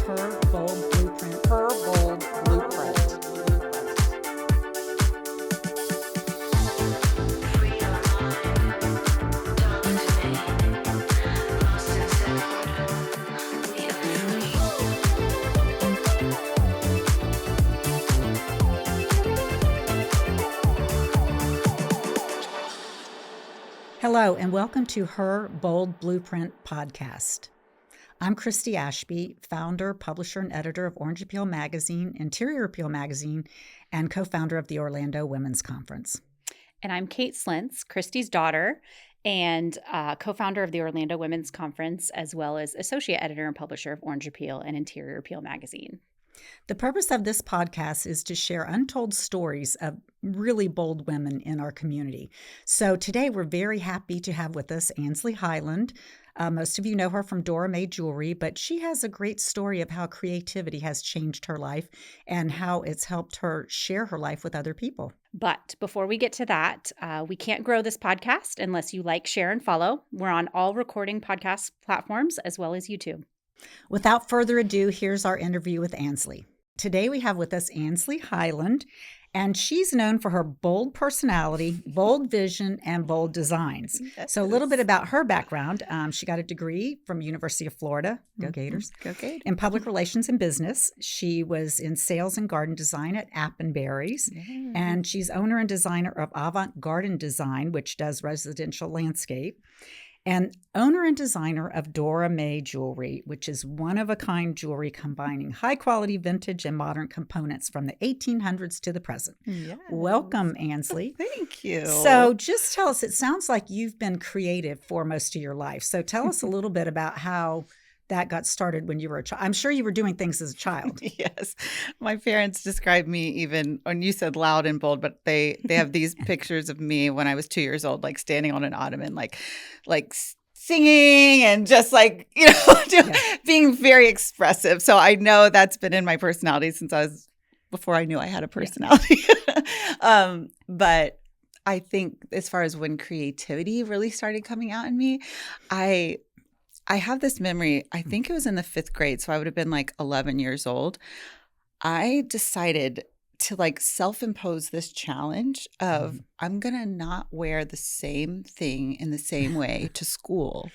Her Bold Blueprint. Her Bold Blueprint. Hello, and welcome to Her Bold Blueprint podcast. I'm Christi Ashby, founder, publisher, and editor of Orange Appeal Magazine, Interior Appeal Magazine, and co-founder of the Orlando Women's Conference. And I'm Kate Slentz, Christi's daughter, and co-founder of the Orlando Women's Conference, as well as associate editor and publisher of Orange Appeal and Interior Appeal Magazine. The purpose of this podcast is to share untold stories of really bold women in our community. So today we're very happy to have with us Ansley Highland. Most of you know her from Dora Made Jewelry, but she has a great story of how creativity has changed her life and how it's helped her share her life with other people. But before we get to that, we can't grow this podcast unless you like, share, and follow. We're on all recording podcast platforms as well as YouTube. Without further ado, here's our interview with Ansley. Today we have with us Ansley Highland, and she's known for her bold personality, bold vision, and bold designs. Yes. So a little bit about her background. She got a degree from University of Florida, go Gators, go Gators, in public relations and business. She was in sales and garden design at Appenberries, and she's owner and designer of Avant Garden Design, which does residential landscape, and owner and designer of Dora Made Jewelry, which is one-of-a-kind jewelry combining high-quality vintage and modern components from the 1800s to the present. Yes. Welcome, Ansley. Thank you. So just tell us, it sounds like you've been creative for most of your life. So tell us a little bit about how that got started when you were a child. I'm sure you were doing things as a child. Yes. My parents described me even, when you said loud and bold, but they have these pictures of me when I was 2 years old, like standing on an ottoman, like singing and just like, being very expressive. So I know that's been in my personality since before I knew I had a personality. Yeah. But I think as far as when creativity really started coming out in me, I have this memory, I think it was in the 5th grade, so I would have been like 11 years old. I decided to self-impose this challenge of I'm going to not wear the same thing in the same way to school,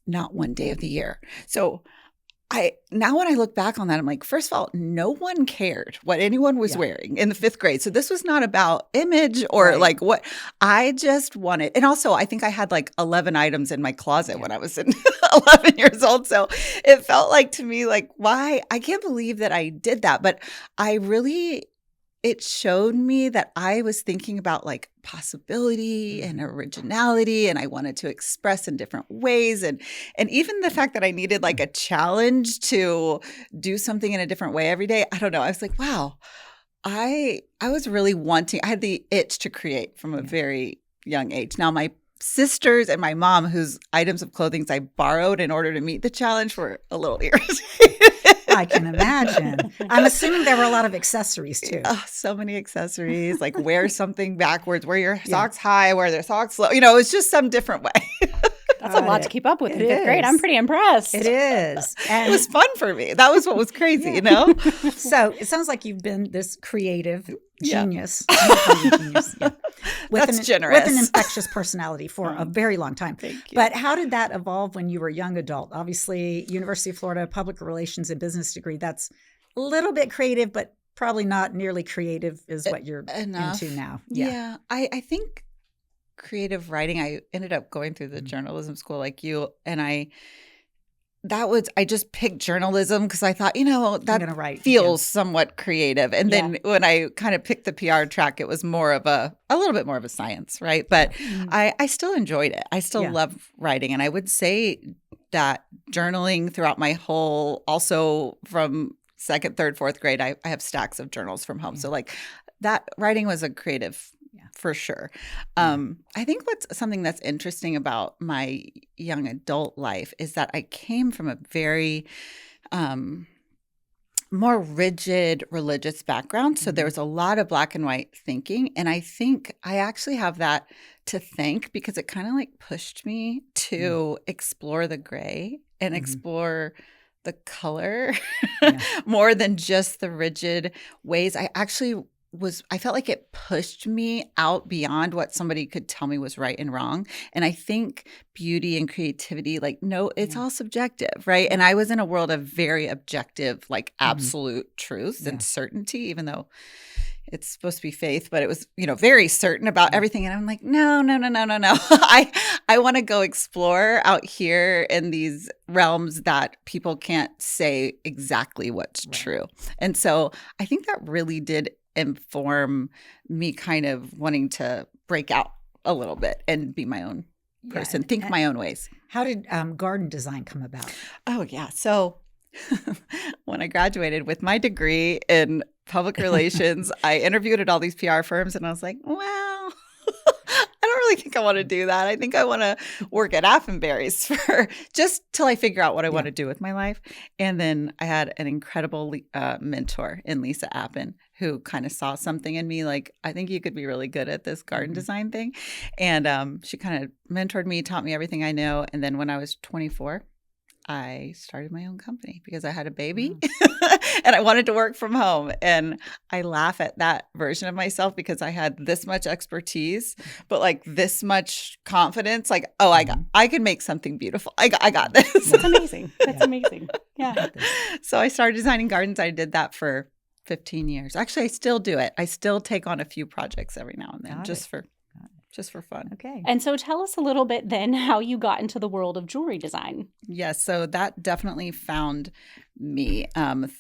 not one day of the year. So now when I look back on that, I'm like, first of all, no one cared what anyone was wearing in the 5th grade. So this was not about image or what I just wanted. And also I think I had 11 items in my closet when I was 11 years old. So it felt to me why? I can't believe that I did that. But it showed me that I was thinking about possibility and originality, and I wanted to express in different ways. And even the fact that I needed a challenge to do something in a different way every day. I don't know. I was like, wow, I was really wanting, I had the itch to create from a very young age. Now my sisters and my mom, whose items of clothing I borrowed in order to meet the challenge, were a little irritated. I can imagine. I'm assuming there were a lot of accessories too. Oh, so many accessories, wear something backwards, wear your socks high, wear their socks low. It's just some different way. That's a lot to keep up with in 5th grade. I'm pretty impressed. It is. And it was fun for me. That was what was crazy, So it sounds like you've been this creative genius. That's generous. With an infectious personality for a very long time. Thank you. But how did that evolve when you were a young adult? Obviously, University of Florida, public relations and business degree, that's a little bit creative, but probably not nearly creative is what you're into now. Yeah. I think creative writing, I ended up going through the journalism school like you, and I just picked journalism because I thought, that feels somewhat creative. And then when I kind of picked the PR track, it was more of a little bit more of a science, right? But I still enjoyed it. I still love writing. And I would say that journaling throughout my whole, also from 2nd, 3rd, 4th grade, I have stacks of journals from home. So that writing was a creative for sure. I think something that's interesting about my young adult life is that I came from a very more rigid religious background. So there was a lot of black and white thinking. And I think I actually have that to thank because it kind of pushed me to explore the gray and explore the color Yeah. more than just the rigid ways. I felt like it pushed me out beyond what somebody could tell me was right and wrong. And I think beauty and creativity, like, no, it's Yeah. all subjective, right? And I was in a world of very objective, like absolute truth Yeah. and certainty, even though it's supposed to be faith, but it was, very certain about everything. And I'm like, no. I want to go explore out here in these realms that people can't say exactly what's Right. true. And so I think that really did inform me kind of wanting to break out a little bit and be my own person, think and my own ways. How did garden design come about? Oh, yeah. So when I graduated with my degree in public relations, I interviewed at all these PR firms and I was like, well, I don't really think I want to do that. I think I want to work at Affenberry's for just till I figure out what I want to do with my life. And then I had an incredible mentor in Lisa Appen who kind of saw something in me, like, I think you could be really good at this garden design thing. And she kind of mentored me, taught me everything I know. And then when I was 24, I started my own company because I had a baby and I wanted to work from home. And I laugh at that version of myself because I had this much expertise, but like this much confidence, like, oh, I can make something beautiful. I got this. That's amazing. That's amazing. Yeah. So I started designing gardens. I did that for 15 years. Actually, I still do it. I still take on a few projects every now and then just for fun. Okay. And so tell us a little bit then how you got into the world of jewelry design. Yes, so that definitely found me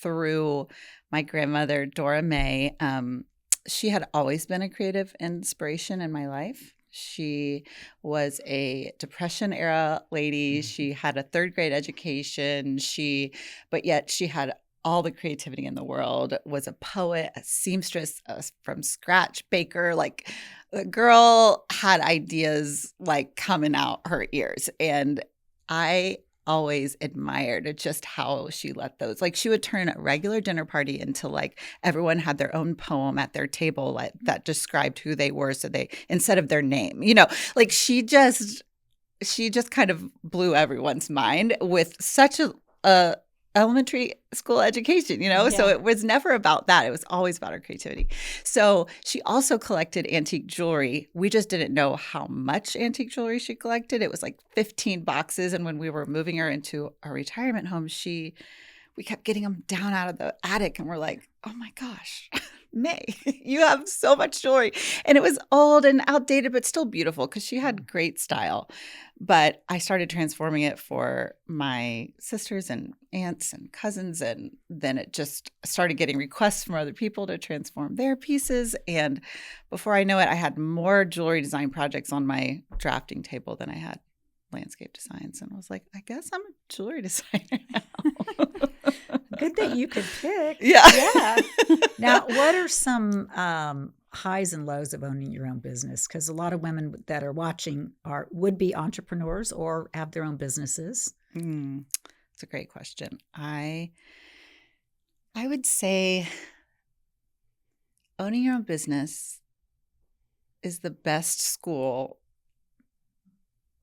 through my grandmother, Dora May. She had always been a creative inspiration in my life. She was a Depression era lady. She had a third grade education. But yet she had all the creativity in the world, was a poet, a seamstress, a from scratch baker. Like, the girl had ideas like coming out her ears. And I always admired just how she let those, like, she would turn a regular dinner party into like everyone had their own poem at their table like, that described who they were. So they, instead of their name, like she just kind of blew everyone's mind with such a elementary school education, So it was never about that. It was always about her creativity. So she also collected antique jewelry. We just didn't know how much antique jewelry she collected. It was like 15 boxes. And when we were moving her into a retirement home, we kept getting them down out of the attic. And we're like, oh my gosh, May, you have so much jewelry. And it was old and outdated, but still beautiful because she had great style. But I started transforming it for my sisters and aunts and cousins. And then it just started getting requests from other people to transform their pieces. And before I know it, I had more jewelry design projects on my drafting table than I had landscape designs. And I was like, I guess I'm a jewelry designer now. Good that you could pick. Yeah. Now, what are some highs and lows of owning your own business? Because a lot of women that are watching would be entrepreneurs or have their own businesses. That's a great question. I would say owning your own business is the best school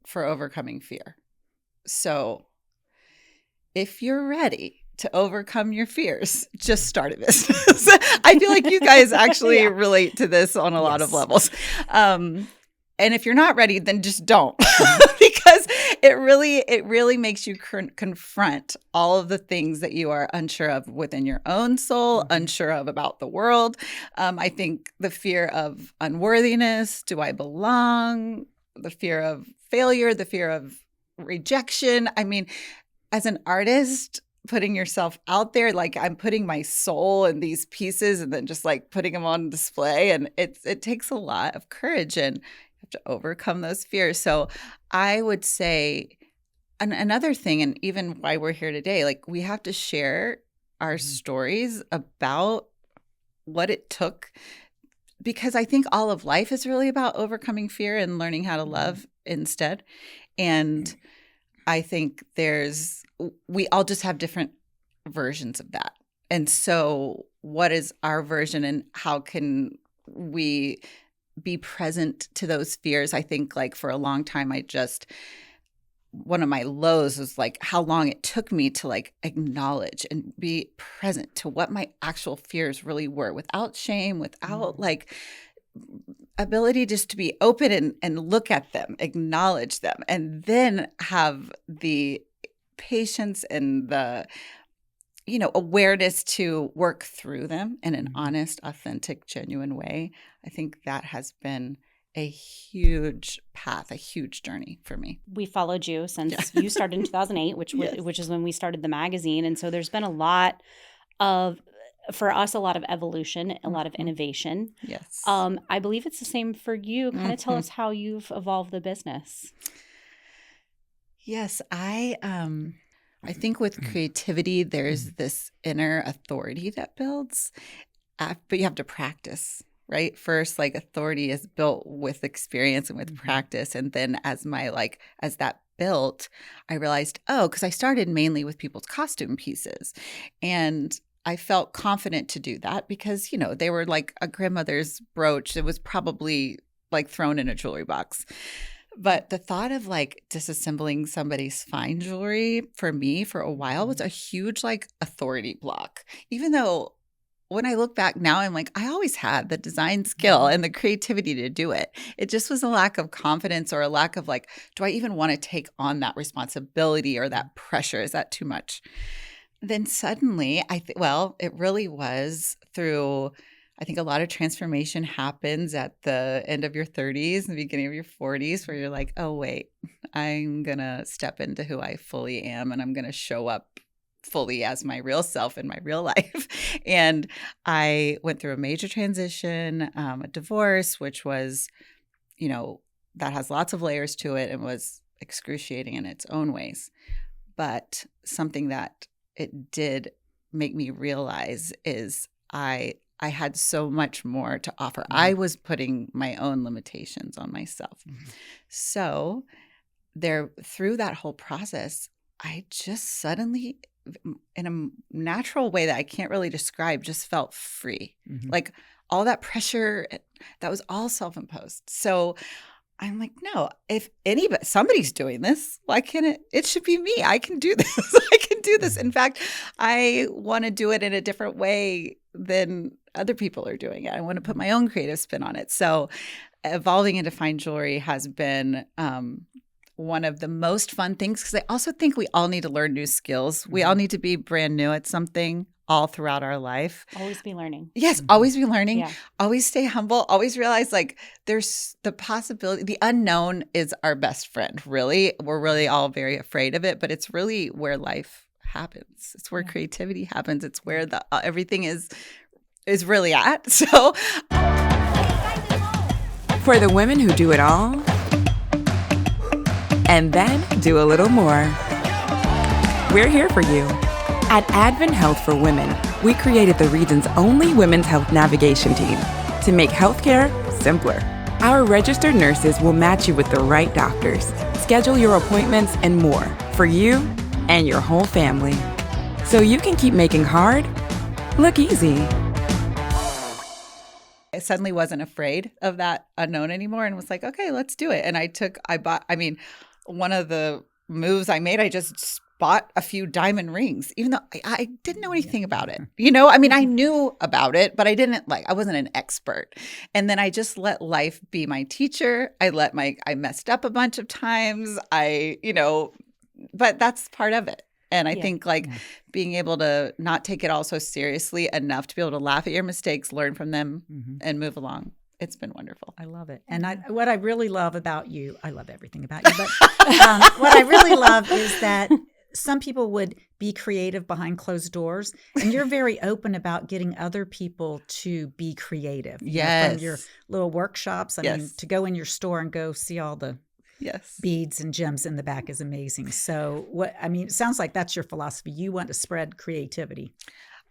for overcoming fear. So if you're ready to overcome your fears, just start a business. I feel like you guys actually relate to this on a lot of levels. And if you're not ready, then just don't, because it really makes you confront all of the things that you are unsure of within your own soul, unsure of about the world. I think the fear of unworthiness, do I belong? The fear of failure, the fear of rejection. I mean, as an artist, putting yourself out there, like I'm putting my soul in these pieces and then just like putting them on display. And it takes a lot of courage and you have to overcome those fears. So I would say another thing, and even why we're here today, like we have to share our stories about what it took, because I think all of life is really about overcoming fear and learning how to love instead. And I think we all just have different versions of that. And so what is our version and how can we be present to those fears? I think like for a long time, I just one of my lows was like how long it took me to like acknowledge and be present to what my actual fears really were without shame, without like ability just to be open and look at them, acknowledge them, and then have the patience and the awareness to work through them in an honest, authentic, genuine way. I think that has been a huge path, a huge journey for me. We followed you since you started in 2008, which is when we started the magazine. And so there's been a lot of, for us, a lot of evolution, a lot of innovation. Yes. I believe it's the same for you. Kind of tell us how you've evolved the business. Yes, I think with creativity, there's this inner authority that builds, but you have to practice, right? First, like authority is built with experience and with practice. And then as that built, I realized, because I started mainly with people's costume pieces. And I felt confident to do that because, they were like a grandmother's brooch. It was probably like thrown in a jewelry box. But the thought of like disassembling somebody's fine jewelry for me for a while was a huge like authority block. Even though when I look back now, I'm like, I always had the design skill and the creativity to do it. It just was a lack of confidence or a lack of like, do I even want to take on that responsibility or that pressure? Is that too much? Then suddenly it really was through, I think a lot of transformation happens at the end of your 30s and the beginning of your 40s where you're like, oh, wait, I'm going to step into who I fully am and I'm going to show up fully as my real self in my real life. And I went through a major transition, a divorce, which was, that has lots of layers to it and was excruciating in its own ways. But something that it did make me realize is I had so much more to offer. I was putting my own limitations on myself. So through that whole process, I just suddenly, in a natural way that I can't really describe, just felt free. Like all that pressure, that was all self-imposed. So I'm like, no, if somebody's doing this, why can't it should be me. I can do this. I can do this. In fact, I want to do it in a different way than other people are doing it. I want to put my own creative spin on it. So evolving into fine jewelry has been one of the most fun things because I also think we all need to learn new skills. We all need to be brand new at something all throughout our life. Always be learning. Yes, always be learning. Yeah. Always stay humble. Always realize like there's the possibility. The unknown is our best friend, really. We're really all very afraid of it, but it's really where life happens. It's where creativity happens. It's where everything is really at. So for the women who do it all and then do a little more, we're here for you. At Advent Health for Women, we created the region's only women's health navigation team to make healthcare simpler. Our registered nurses will match you with the right doctors, schedule your appointments, and more for you and your whole family. So you can keep making hard look easy. I suddenly wasn't afraid of that unknown anymore and was like, okay, let's do it. And one of the moves I made, I just bought a few diamond rings, even though I didn't know anything about it. I knew about it, but I wasn't an expert. And then I just let life be my teacher. I messed up a bunch of times. But that's part of it. And I think being able to not take it all so seriously enough to be able to laugh at your mistakes, learn from them, and move along. It's been wonderful. I love it. And what I really love about you, I love everything about you, but what I really love is that some people would be creative behind closed doors, and you're very open about getting other people to be creative. From your little workshops. I mean, to go in your store and go see all the beads and gems in the back is amazing. So it sounds like that's your philosophy. You want to spread creativity.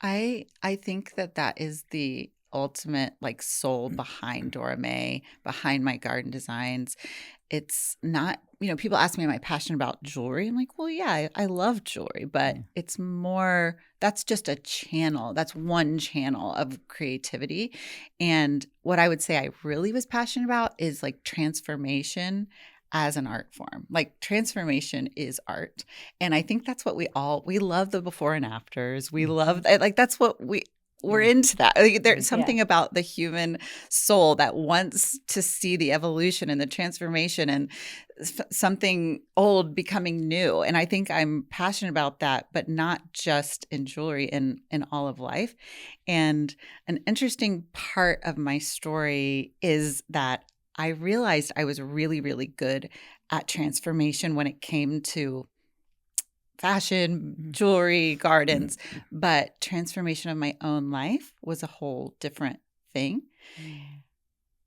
I think that is the ultimate soul behind Dora May, behind my garden designs. It's not, people ask me, am I passionate about jewelry? I'm like, well, yeah, I love jewelry, but it's more, that's just a channel. That's one channel of creativity. And what I would say I really was passionate about is transformation as an art form. Like transformation is art. And I think that's what we love the before and afters. We love, like, that's what we're into that. Like, there's something about the human soul that wants to see the evolution and the transformation and something old becoming new. And I think I'm passionate about that, but not just in jewelry, in all of life. And an interesting part of my story is that I realized I was really, really good at transformation when it came to fashion, jewelry, gardens, but transformation of my own life was a whole different thing.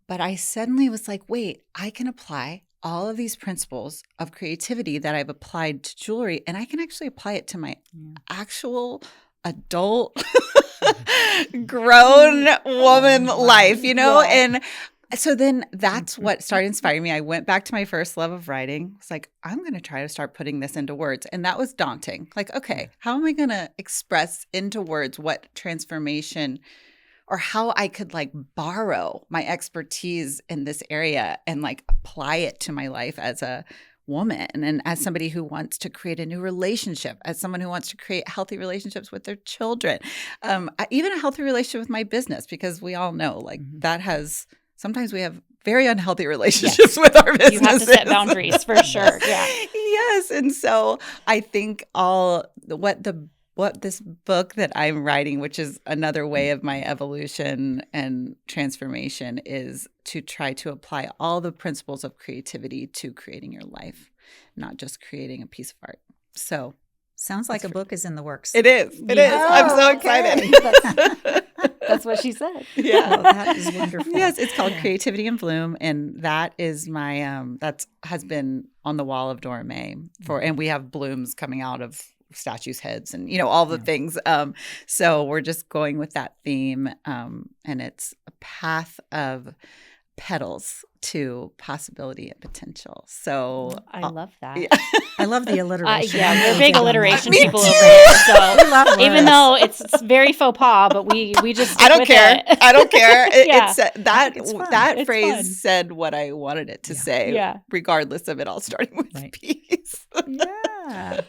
But I suddenly was like, wait, I can apply all of these principles of creativity that I've applied to jewelry, and I can actually apply it to my actual adult, grown woman life, you know? Yeah. And so then that's what started inspiring me. I went back to my first love of writing. It's like, I'm going to try to start putting this into words. And that was daunting. Like, okay, how am I going to express into words what transformation, or how I could like borrow my expertise in this area and like apply it to my life as a woman and as somebody who wants to create a new relationship, as someone who wants to create healthy relationships with their children, even a healthy relationship with my business, because we all know like that has... Sometimes we have very unhealthy relationships with our businesses. You have to set boundaries for sure. Yeah. Yes. And so I think what this book that I'm writing, which is another way of my evolution and transformation, is to try to apply all the principles of creativity to creating your life, not just creating a piece of art. So sounds like a book is in the works. It is. It is. I'm so excited. That's what she said. Yeah. Well, that is wonderful. Yes, it's called Creativity in Bloom, and that is my that has been on the wall of Dora May and we have blooms coming out of statues' heads and all the things. So we're just going with that theme, and it's a path of petals to possibility and potential. So I love that. Yeah. I love the alliteration. We're big alliteration people over here. So even though it's very faux pas, but we just stick I don't with care. it. I don't care. That It's phrase fun. said what I wanted it to say, regardless of it all starting with peace. Yeah.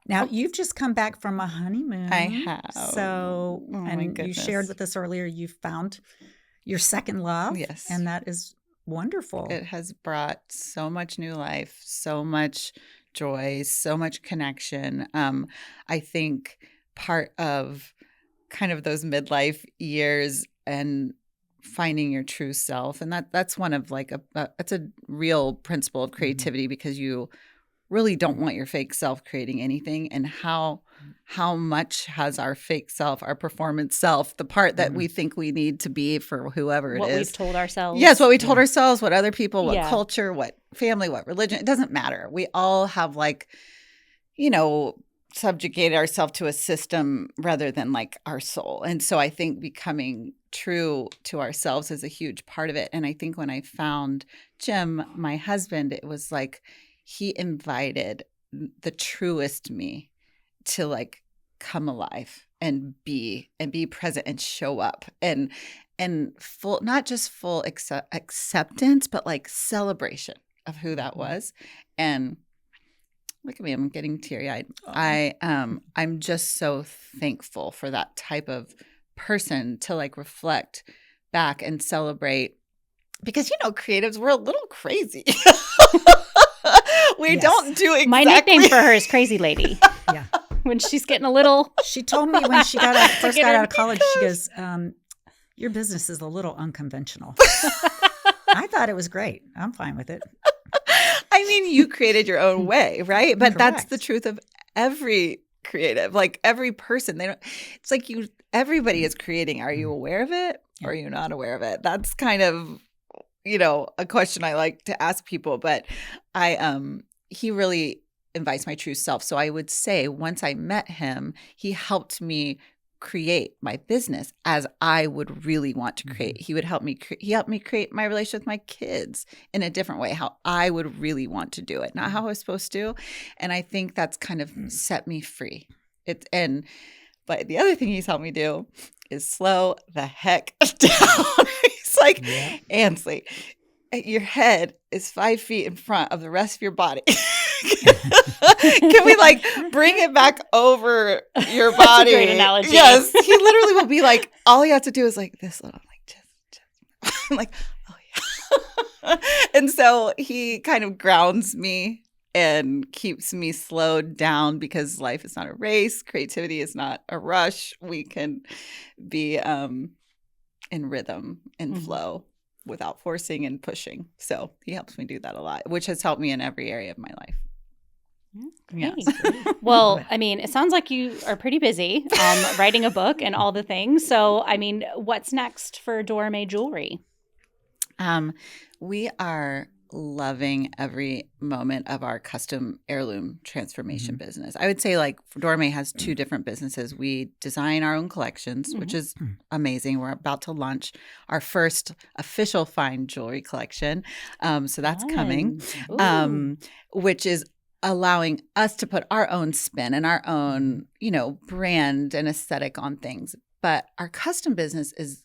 Now, you've just come back from a honeymoon. I have. So, and you shared with us earlier, you found your second love. Yes. And that is wonderful. It has brought so much new life, so much joy, so much connection. I think part of kind of those midlife years and finding your true self, and that's one of like that's a real principle of creativity, because you really don't want your fake self creating anything. And how much has our fake self, our performance self, the part that we think we need to be for whoever it is. What we've told ourselves. Yes, what we told ourselves, what other people, what culture, what family, what religion. It doesn't matter. We all have like, subjugated ourselves to a system rather than like our soul. And so I think becoming true to ourselves is a huge part of it. And I think when I found Jim, my husband, it was like, he invited the truest me to like come alive and be present and show up and full, not just full acceptance, but like celebration of who that was. And look at me, I'm getting teary-eyed. I'm just so thankful for that type of person to like reflect back and celebrate, because creatives, we're a little crazy. We don't do exactly. My nickname for her is Crazy Lady. Yeah. When she's getting a little. She told me when she first got out of college, she goes, your business is a little unconventional. I thought it was great. I'm fine with it. I mean, you created your own way, right? But Correct. That's the truth of every creative, like every person. It's like everybody is creating. Are you aware of it or are you not aware of it? That's kind of, a question I like to ask people, but he really invites my true self. So I would say once I met him, he helped me create my business as I would really want to create. He would help me. He helped me create my relationship with my kids in a different way, how I would really want to do it, not how I was supposed to. And I think that's kind of set me free. But the other thing he's helped me do is slow the heck down. He's like, Ansley, your head is 5 feet in front of the rest of your body. Can we like bring it back over your body? That's a great analogy. Yes. He literally will be like, all you have to do is like this little, like just I'm like, oh yeah. And so he kind of grounds me and keeps me slowed down because life is not a race. Creativity is not a rush. We can be in rhythm and flow without forcing and pushing. So he helps me do that a lot, which has helped me in every area of my life. Great. Yes. Well, I mean, it sounds like you are pretty busy writing a book and all the things. So, I mean, what's next for Dora May Jewelry? We are loving every moment of our custom heirloom transformation business. I would say like Dora May has 2 different businesses. We design our own collections, which is amazing. We're about to launch our first official fine jewelry collection. So that's coming, which is allowing us to put our own spin and our own, brand and aesthetic on things. But our custom business is,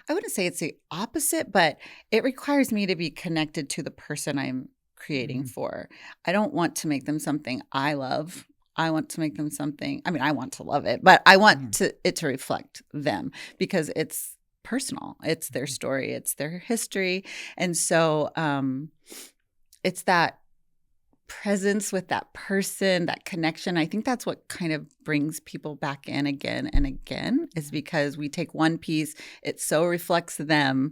I wouldn't say it's the opposite, but it requires me to be connected to the person I'm creating for. I don't want to make them something I love. I want to make them something, I want to love it, but I want it to reflect them because it's personal. It's their story. It's their history. And so it's that presence with that person, that connection. I think that's what kind of brings people back in again and again, is because we take one piece, it so reflects them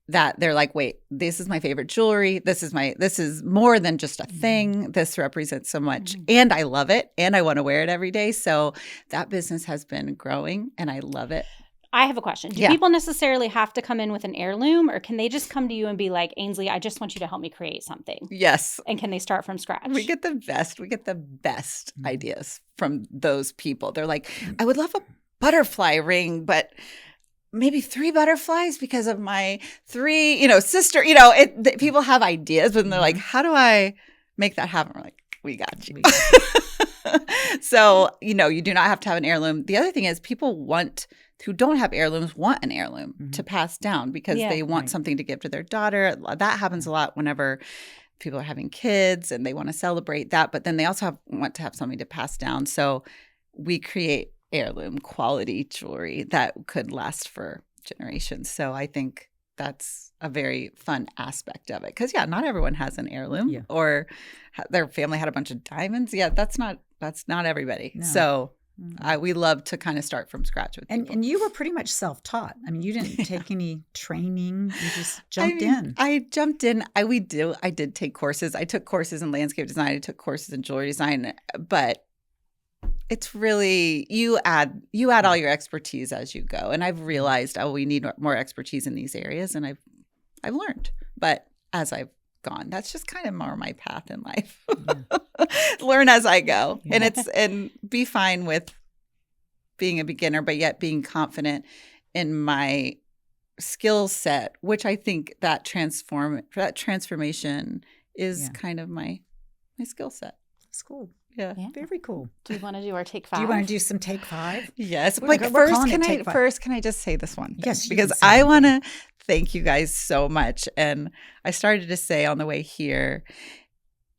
that they're like, wait, this is my favorite jewelry. This is more than just a thing. This represents so much. And I love it. And I want to wear it every day. So that business has been growing and I love it. I have a question. Do people necessarily have to come in with an heirloom, or can they just come to you and be like, Ansley, I just want you to help me create something? Yes. And can they start from scratch? We get the best ideas from those people. They're like, I would love a butterfly ring, but maybe 3 butterflies because of my 3, sister, people have ideas, but they're like, how do I make that happen? We're like, we got you. So, you do not have to have an heirloom. The other thing is people who don't have heirlooms want an heirloom to pass down because they want something to give to their daughter. That happens a lot whenever people are having kids and they want to celebrate that. But then they also want to have something to pass down. So we create heirloom quality jewelry that could last for generations. So I think that's a very fun aspect of it. Because, not everyone has an heirloom or their family had a bunch of diamonds. Yeah, that's not everybody. No. So we love to kind of start from scratch with people. And you were pretty much self-taught. You didn't take any training. You just jumped in. I jumped in. I did take courses. I took courses in landscape design. I took courses in jewelry design. But it's really you add all your expertise as you go. And I've realized, we need more expertise in these areas, and I've learned. But as I've gone, that's just kind of more my path in life. Learn as I go, and be fine with being a beginner, but yet being confident in my skill set, which I think that transformation is kind of my skill set. That's cool. Yeah. Very cool. Do you want to do our take 5? Do you want to do some take 5? Yes. Can I just say this one thing? Yes. Because I want to thank you guys so much. And I started to say on the way here,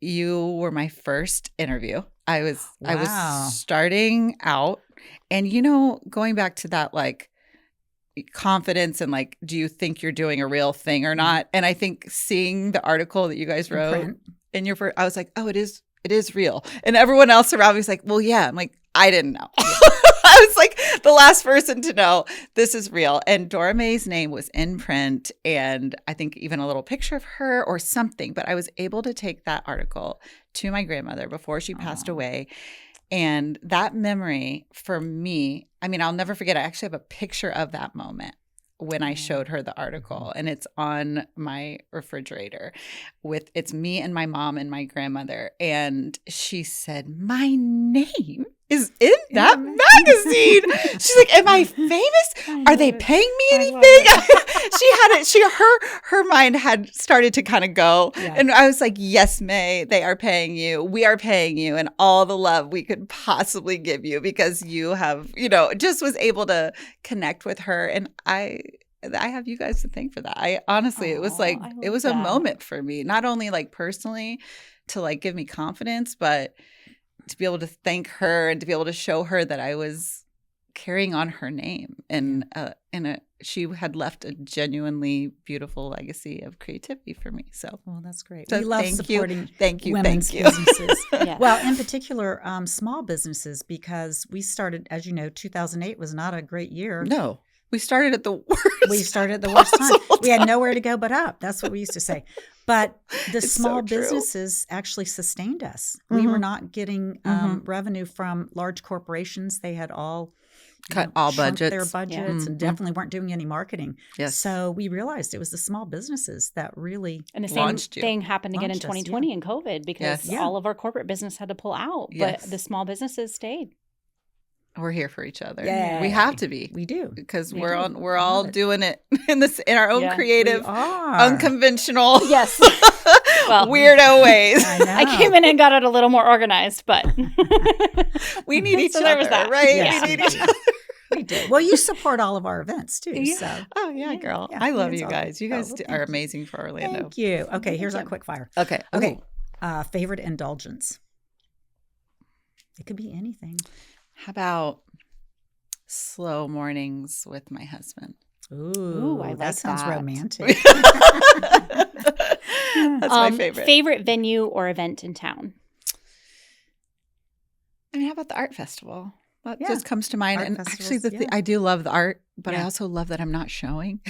you were my first interview. I was starting out, and going back to that like confidence and like, do you think you're doing a real thing or not? And I think seeing the article that you guys wrote in your first, I was like, oh, it is real. And everyone else around me was like, well, yeah. I'm like, I didn't know. I was like the last person to know this is real. And Dora May's name was in print, and I think even a little picture of her or something. But I was able to take that article to my grandmother before she passed away. And that memory for me, I'll never forget. I actually have a picture of that moment when I showed her the article, and it's on my refrigerator it's me and my mom and my grandmother. And she said, my name is in that magazine. She's like, am I famous? Are they paying me anything? Her mind had started to kind of go. Yeah. And I was like, yes, May, they are paying you. We are paying you, and all the love we could possibly give you because you have, just was able to connect with her. And I have you guys to thank for that. I honestly, it was like, I it love was a that. moment for me, not only like personally to like give me confidence, but to be able to thank her and to be able to show her that I was carrying on her name. And she had left a genuinely beautiful legacy of creativity for me. So, Well, that's great. So We love thank you. supporting Thank you. women's Thank you. businesses. Yeah. Well, in particular, small businesses, because we started, as you know, 2008 was not a great year. No, we started at the worst. We started at the worst time. possible We had nowhere to go but up. That's what we used to say. But the It's small so true. businesses actually sustained us. We were not getting revenue from large corporations. They had all Cut all shrunk their budgets. budgets and definitely weren't doing any marketing. Yes. So we realized it was the small businesses that really And the same Launched you. thing happened again in Launched us, 2020 in COVID because Yes. all of our corporate business had to pull out, Yes. but the small businesses stayed. We're here for each other. Yay. We have to be. we do. Because We we're do. on. We're Love all it. doing it in our own Yeah. creative, We are. unconventional, Yes. Well, weirdo ways. I know. I came in and got it a little more organized, but We need each So other, there was that. right? Yes, We need we each do. other. We do. Well, you support all of our events too. Yeah. So Oh yeah, girl. yeah, I love it's you all guys. good. You guys well, are thank you. amazing for Orlando. Thank you. Okay, here's our you. quick fire. Okay. Okay. Ooh. Favorite indulgence. It could be anything. How about slow mornings with my husband? Ooh, I like that sounds that. romantic. That's my favorite. Favorite venue or event in town? I mean, how about the art festival? That Yeah. just comes to mind. Art And festivals, actually, yeah. I do love the art, but I Yeah. also love that I'm not showing.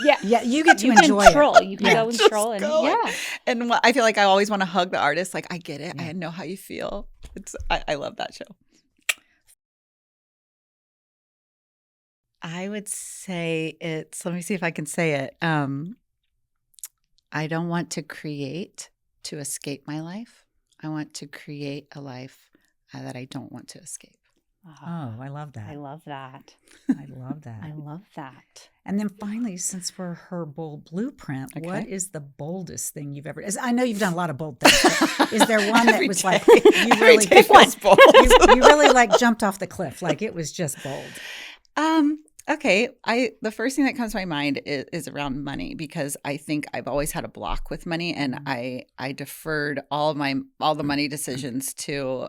Yeah. Yeah, you get to You enjoy can troll. it. You can Yeah. go and Just troll. And, go and- yeah. And I feel like I always want to hug the artist. Like, I get it. Yeah. I know how you feel. I love that show. I would say let me see if I can say it. I don't want to create to escape my life. I want to create a life that I don't want to escape. Oh, I love that. I love that. I love that. I love that. And then finally, since we're her bold blueprint, Okay. what is the boldest thing you've ever? I know you've done a lot of bold things. But is there one that Every was day. like you Every really day feels bold. you really like jumped off the cliff? Like it was just bold. Okay. The first thing that comes to my mind is around money, because I think I've always had a block with money, and I deferred all the money decisions to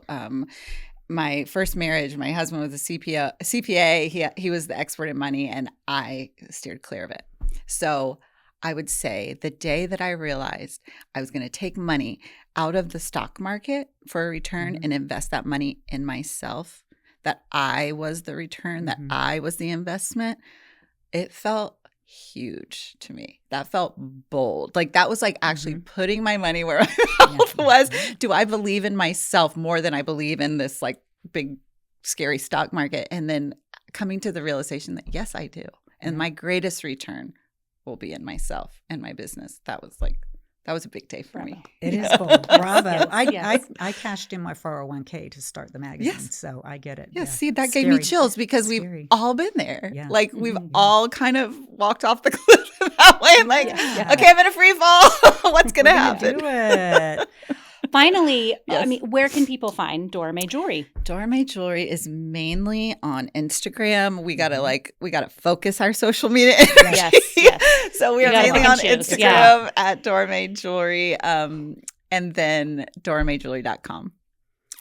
my first marriage. My husband was a CPA. He was the expert in money, and I steered clear of it. So I would say the day that I realized I was going to take money out of the stock market for a return and invest that money in myself, that I was the return, that I was the investment, it felt huge to me. That felt bold. Like that was like actually putting my money where my mouth was. Do I believe in myself more than I believe in this like big, scary stock market? And then coming to the realization that yes, I do. And my greatest return will be in myself and my business. That was a big day for me. It is bold. Bravo. Yes. I cashed in my 401k to start the magazine, Yes. so I get it. Yeah, see, that gave me Scary. chills because Scary. we've all been there. Yeah. Like we've Mhm. all kind of walked off the cliff that way and like, Yeah. okay, I'm in a free fall. What's going to happen? Do it. Finally, Yes. I mean, where can people find Dora May Jewelry? Dora May Jewelry is mainly on Instagram. We gotta focus our social media energy. Yes. So we You are gotta mainly pick on and choose. Instagram Yeah. at Dora May Jewelry, and then DoraMayJewelry.com.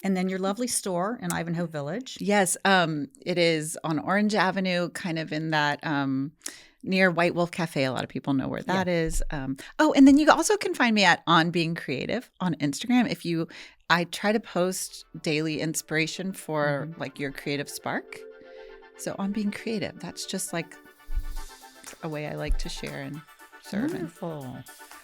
And then your lovely store in Ivanhoe Village. Yes, it is on Orange Avenue, kind of in that near White Wolf Cafe. A lot of people know where that is. And then you also can find me at On Being Creative on Instagram. I try to post daily inspiration for like your creative spark. So On Being Creative, that's just like a way I like to share and serve. Wonderful.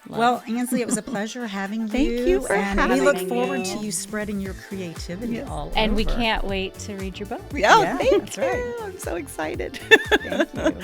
Love. Well, Ansley, it was a pleasure having you. Thank you for and we having look me. forward to you spreading your creativity all And we over. can't wait to read your book. Yeah, Yeah, thank that's you. right. I'm so excited. Thank you.